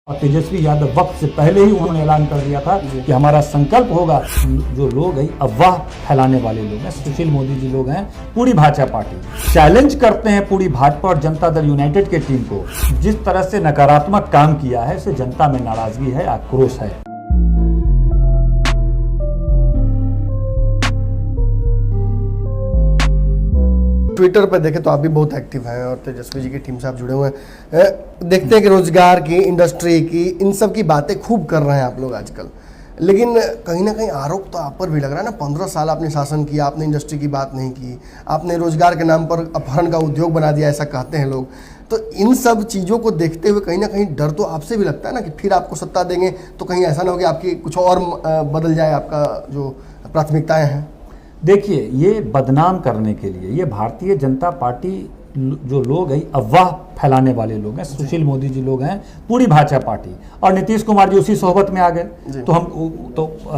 और तेजस्वी यादव वक्त से पहले ही उन्होंने ऐलान कर दिया था कि हमारा संकल्प होगा। जो लोग हैं अफवाह फैलाने वाले लोग हैं, सुशील मोदी जी लोग हैं, पूरी भाजपा पार्टी चैलेंज करते हैं पूरी भाजपा और जनता दल यूनाइटेड के टीम को। जिस तरह से नकारात्मक काम किया है इससे जनता में नाराजगी है, आक्रोश है। ट्विटर पर देखें तो आप भी बहुत एक्टिव हैं और तेजस्वी जी की टीम से आप जुड़े हुए हैं। देखते हैं कि रोजगार की, इंडस्ट्री की, इन सब की बातें खूब कर रहे हैं आप लोग आजकल, लेकिन कहीं ना कहीं आरोप तो आप पर भी लग रहा है ना। 15 साल आपने शासन किया, आपने इंडस्ट्री की बात नहीं की, आपने रोजगार के नाम पर अपहरण का उद्योग बना दिया, ऐसा कहते हैं लोग। तो इन सब चीज़ों को देखते हुए कहीं ना कहीं डर तो आपसे भी लगता है ना कि फिर आपको सत्ता देंगे तो कहीं ऐसा ना हो कि आपकी कुछ और बदल जाए, आपका जो प्राथमिकताएँ हैं। देखिए, ये बदनाम करने के लिए ये भारतीय जनता पार्टी जो लोग हैं अफवाह फैलाने वाले लोग हैं, सुशील मोदी जी लोग हैं, पूरी भाजपा पार्टी, और नीतीश कुमार जी उसी सोहबत में आ गए तो हम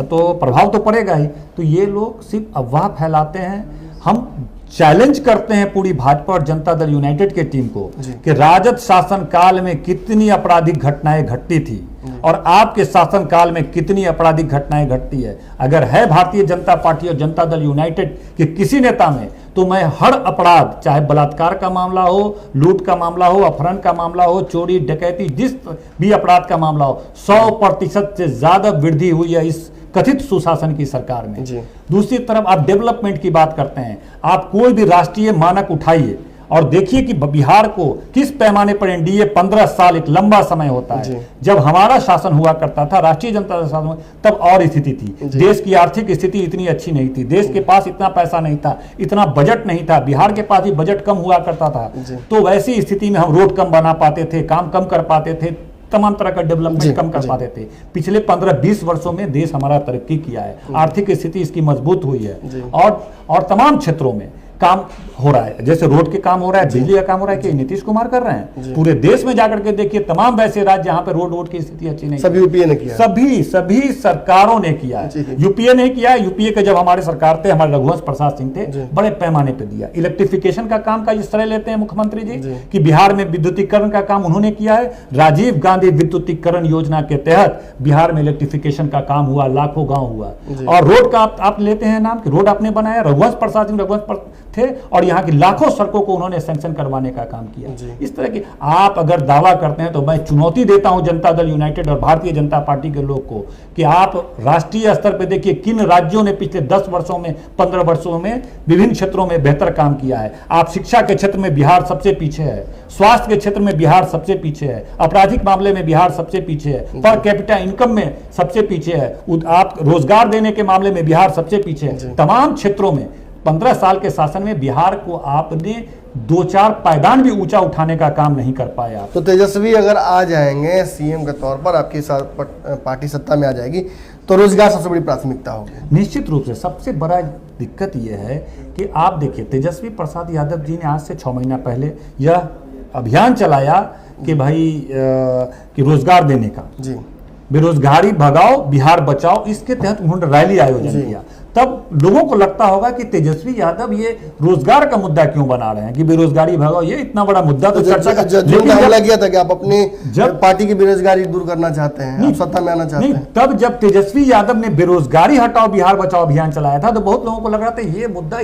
तो प्रभाव तो पड़ेगा ही। तो ये लोग सिर्फ अफवाह फैलाते हैं। हम चैलेंज करते हैं पूरी भाजपा और जनता दल यूनाइटेड के टीम को कि राजद शासन काल में कितनी आपराधिक घटनाएं घटती थी और आपके शासन काल में कितनी आपराधिक घटनाएं घटती है। अगर है भारतीय जनता पार्टी और जनता दल यूनाइटेड के किसी नेता में, तो मैं हर अपराध, चाहे बलात्कार का मामला हो, लूट का मामला हो, अपहरण का मामला हो, चोरी डकैती, जिस भी अपराध का मामला हो, 100% से ज्यादा वृद्धि हुई है इस कथित सुशासन की सरकार में। दूसरी तरफ आप डेवलपमेंट की बात करते हैं, आप कोई भी राष्ट्रीय मानक उठाइए और देखिए कि बिहार को किस पैमाने पर एनडीए 15 साल एक लंबा समय होता है। जब हमारा शासन हुआ करता था, राष्ट्रीय जनता दल शासन, तब और स्थिति थी। देश की आर्थिक स्थिति इतनी अच्छी नहीं थी, देश के पास इतना पैसा नहीं था, इतना बजट नहीं था, बिहार के पास भी बजट कम हुआ करता था। तो वैसी स्थिति में हम रोड कम बना पाते थे, काम कम कर पाते थे, तमाम तरह का डेवलपमेंट कम कर पाते थे। पिछले 15-20 वर्षों में देश हमारा तरक्की किया है, आर्थिक स्थिति इसकी मजबूत हुई है और तमाम क्षेत्रों में काम हो रहा है। जैसे रोड के काम हो रहा है, बिजली का काम हो रहा है, कि नीतीश कुमार कर रहे हैं। पूरे देश में जाकर के देखिए, तमाम वैसे राज्य जहां पे रोड की स्थिति अच्छी नहीं, सभी यूपीए ने किया, सभी सरकारों ने किया है। यूपीए ने किया, यूपीए के जब हमारे सरकार थे, हमारे रघुवंश प्रसाद सिंह थे, बड़े पैमाने पर दिया। इलेक्ट्रिफिकेशन का काम का इस तरह लेते हैं मुख्यमंत्री जी कि बिहार में विद्युतीकरण का काम उन्होंने किया है। राजीव गांधी विद्युतीकरण योजना के तहत बिहार में इलेक्ट्रिफिकेशन का काम हुआ, लाखों गांव हुआ। और रोड का आप लेते हैं नाम कि रोड आपने बनाया, रघुवंश प्रसाद सिंह रघुवंश थे, और यहाँ की लाखों सड़कों को उन्होंने सैंक्शन करवाने का काम किया। इस तरह की आप अगर दावा करते हैं तो मैं चुनौती देता हूं जनता दल यूनाइटेड और भारतीय जनता पार्टी के लोग को कि आप राष्ट्रीय स्तर पर देखिए किन राज्यों ने पिछले 10 वर्षों में, 15 वर्षों में विभिन्न क्षेत्रों में बेहतर काम किया है। आप शिक्षा के क्षेत्र में बिहार सबसे पीछे है, स्वास्थ्य के क्षेत्र में बिहार सबसे पीछे है, आपराधिक मामले में बिहार सबसे पीछे है, पर कैपिटा इनकम में सबसे पीछे है, आप रोजगार देने के मामले में बिहार सबसे पीछे है। तमाम क्षेत्रों में 15 साल के शासन में बिहार को आपने 2-4 पायदान भी ऊंचा उठाने का काम नहीं कर पाया। तो तेजस्वी अगर आ जाएंगे सीएम के तौर पर, आपकी पार्टी सत्ता में आ जाएगी, तो रोजगार सबसे बड़ी प्राथमिकता होगी। निश्चित रूप से सबसे बड़ा दिक्कत यह है कि आप देखिए, तेजस्वी प्रसाद यादव जी ने आज से 6 महीना पहले यह अभियान चलाया कि भाई कि रोजगार देने का, बेरोजगारी भगाओ बिहार बचाओ, इसके तहत उन्होंने रैली आयोजन किया। तब लोगों को लगता होगा कि तेजस्वी यादव ये रोजगार का मुद्दा क्यों बना रहे हैं कि बेरोजगारी भगाओ, ये इतना बड़ा मुद्दा तो चर्चा का। लेकिन हमला किया था कि आप अपनी पार्टी की बेरोजगारी दूर करना चाहते हैं, आप सत्ता में आना चाहते हैं। तब जब तेजस्वी यादव ने बेरोजगारी हटाओ बिहार बचाओ अभियान चलाया था तो बहुत लोगों को लग रहा था ये मुद्दा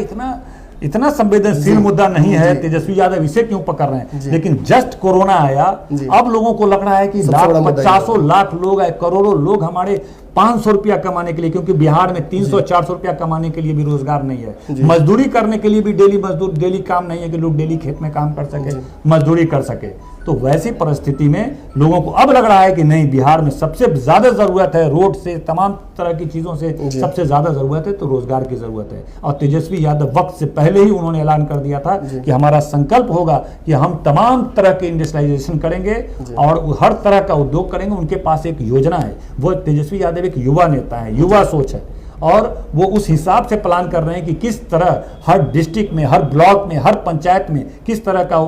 इतना संवेदनशील मुद्दा नहीं है, तेजस्वी यादव इसे क्यों पकड़ रहे हैं। लेकिन जस्ट कोरोना आया, अब लोगों को लग रहा है कि 50 लाख लोग आए, करोड़ों लोग हमारे 500 रुपया कमाने के लिए, क्योंकि बिहार में 300-400 रुपया कमाने के लिए भी रोजगार नहीं है, मजदूरी करने के लिए भी डेली काम नहीं है कि लोग डेली खेत में काम कर सके, मजदूरी कर सके। तो वैसी परिस्थिति में लोगों को अब लग रहा है कि नहीं, बिहार में सबसे ज्यादा जरूरत है, रोड से तमाम तरह की चीजों से सबसे ज्यादा जरूरत है, तो रोजगार की जरूरत है। और तेजस्वी यादव वक्त से पहले ही उन्होंने ऐलान कर दिया था कि हमारा संकल्प होगा कि हम तमाम तरह के इंडस्ट्रियलाइजेशन करेंगे और हर तरह का उद्योग करेंगे। उनके पास एक योजना है, वो तेजस्वी यादव एक युवा नेता है, युवा सोच है, और वो उस हिसाब से प्लान कर रहे हैं कि किस तरह हर डिस्ट्रिक्ट में, हर ब्लॉक में, हर पंचायत में किस तरह का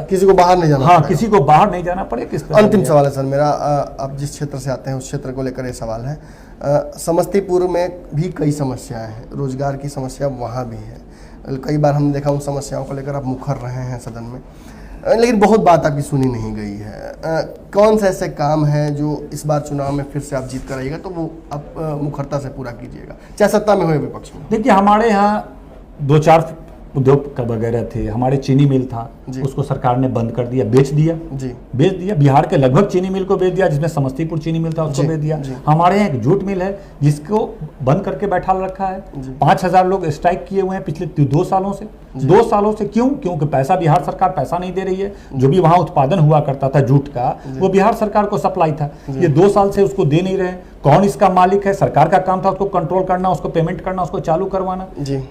किसी को बाहर नहीं जाना, किसी को बाहर नहीं जाना पड़े। किस तरह। अंतिम सवाल है सर मेरा, आप जिस क्षेत्र से आते हैं उस क्षेत्र को लेकर ये सवाल है। समस्तीपुर में भी कई समस्याएं हैं, रोजगार की समस्या वहाँ भी है, कई बार हमने देखा उन समस्याओं को लेकर आप मुखर रहे हैं सदन में। लेकिन बहुत बात आपकी सुनी नहीं गई है। कौन से ऐसे काम हैं जो इस बार चुनाव में फिर से आप जीत कर आइएगा तो वो आप मुखरता से पूरा कीजिएगा, चाहे सत्ता में हो या विपक्ष में? देखिए, हमारे यहाँ 2-4 उद्योग वगैरह थे। हमारे चीनी मिल था, उसको सरकार ने बंद कर दिया, बेच दिया जी। बेच दिया। बिहार के लगभग चीनी मिल को बेच दिया, जिसमें समस्तीपुर चीनी मिल था उसको बेच दिया। हमारे यहाँ एक जूट मिल है जिसको बंद करके बैठा रखा है। 5,000 लोग स्ट्राइक किए हुए हैं पिछले 2 सालों से। 2 सालों से क्यों? क्योंकि पैसा बिहार सरकार पैसा नहीं दे रही है। जो भी वहाँ उत्पादन हुआ करता था जूट का, वो बिहार सरकार को सप्लाई था। ये 2 साल से उसको दे नहीं रहे। कौन इसका मालिक है? सरकार का काम था उसको कंट्रोल करना, उसको पेमेंट करना, उसको चालू करवाना।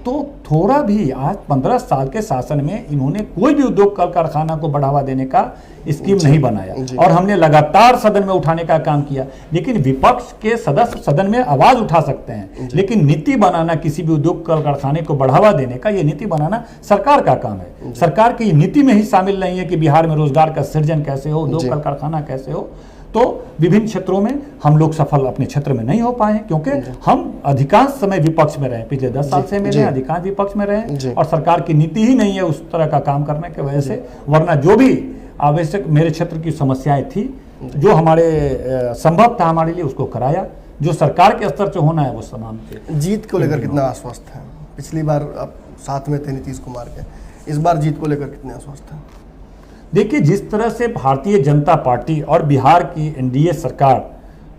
तो थोड़ा भी आज 15 साल के शासन में इन्होंने कोई भी उद्योग कल कारखाना को बढ़ावा देने का स्कीम नहीं बनाया, और हमने लगातार सदन में उठाने का काम किया। लेकिन विपक्ष के सदस्य सदन में आवाज उठा सकते हैं, लेकिन नीति बनाना, किसी भी उद्योग कल कारखाने को बढ़ावा देने का, ये नीति बनाना सरकार का काम है। सरकार की नीति में ही शामिल नहीं है कि बिहार में रोजगार का सृजन कैसे हो, उद्योग कल कारखाना कैसे हो। तो विभिन्न क्षेत्रों में हम लोग सफल अपने क्षेत्र में नहीं हो पाए, क्योंकि हम अधिकांश समय विपक्ष में रहे। पिछले 10 साल से मेरे अधिकांश विपक्ष में रहे, और सरकार की नीति ही नहीं है उस तरह का काम करने की वजह से। वरना जो भी आवश्यक मेरे क्षेत्र की समस्याएं थी, जो हमारे संभव था हमारे लिए, उसको कराया। जो सरकार के स्तर से होना है वो तमाम थे। जीत को लेकर कितना आश्वस्त है? पिछली बार आप साथ में थे नीतीश कुमार के, इस बार जीत को लेकर कितने आश्वस्त हैं? देखिए, जिस तरह से भारतीय जनता पार्टी और बिहार की एनडीए सरकार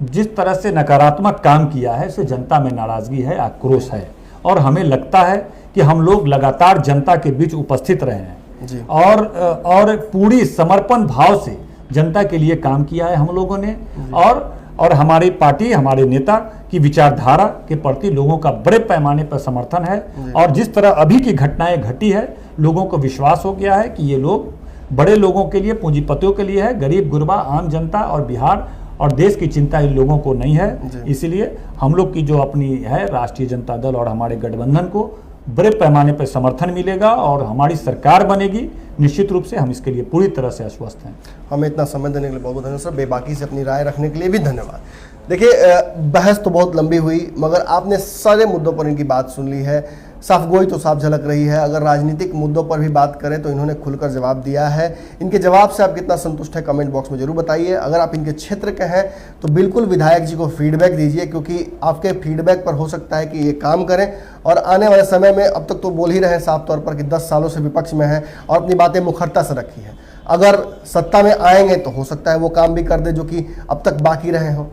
जिस तरह से नकारात्मक काम किया है, इससे जनता में नाराजगी है, आक्रोश है। और हमें लगता है कि हम लोग लगातार जनता के बीच उपस्थित रहे हैं जी। और पूरी समर्पण भाव से जनता के लिए काम किया है हम लोगों ने। और हमारी पार्टी, हमारे नेता की विचारधारा के प्रति लोगों का बड़े पैमाने पर समर्थन है। और जिस तरह अभी की घटनाएं घटी है, लोगों को विश्वास हो गया है कि ये लोग बड़े लोगों के लिए, पूंजीपतियों के लिए है। गरीब गुरबा, आम जनता और बिहार और देश की चिंता इन लोगों को नहीं है। इसलिए हम लोग की जो अपनी है राष्ट्रीय जनता दल और हमारे गठबंधन को बड़े पैमाने पर समर्थन मिलेगा और हमारी सरकार बनेगी। निश्चित रूप से हम इसके लिए पूरी तरह से आश्वस्त हैं। हमें इतना समय देने के लिए बहुत बहुत धन्यवाद सर। बेबाकी से अपनी राय रखने के लिए भी धन्यवाद। देखिए, बहस तो बहुत लंबी हुई, मगर आपने सारे मुद्दों पर इनकी बात सुन ली है। साफ गोई तो साफ झलक रही है। अगर राजनीतिक मुद्दों पर भी बात करें तो इन्होंने खुलकर जवाब दिया है। इनके जवाब से आप कितना संतुष्ट हैं कमेंट बॉक्स में जरूर बताइए। अगर आप इनके क्षेत्र के हैं तो बिल्कुल विधायक जी को फीडबैक दीजिए, क्योंकि आपके फीडबैक पर हो सकता है कि ये काम करें। और आने वाले समय में, अब तक तो बोल ही रहे हैं साफ तौर पर कि 10 सालों से विपक्ष में है और अपनी बातें मुखरता से रखी है। अगर सत्ता में आएंगे तो हो सकता है वो काम भी कर दे जो कि अब तक बाकी रहे हों।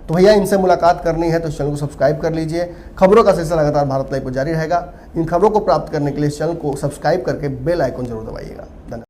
तो भैया, इनसे मुलाकात करनी है तो चैनल को सब्सक्राइब कर लीजिए। खबरों का सिलसिला लगातार भारत लाइव पर जारी रहेगा। इन खबरों को प्राप्त करने के लिए चैनल को सब्सक्राइब करके बेल आइकन जरूर दबाइएगा। धन्यवाद।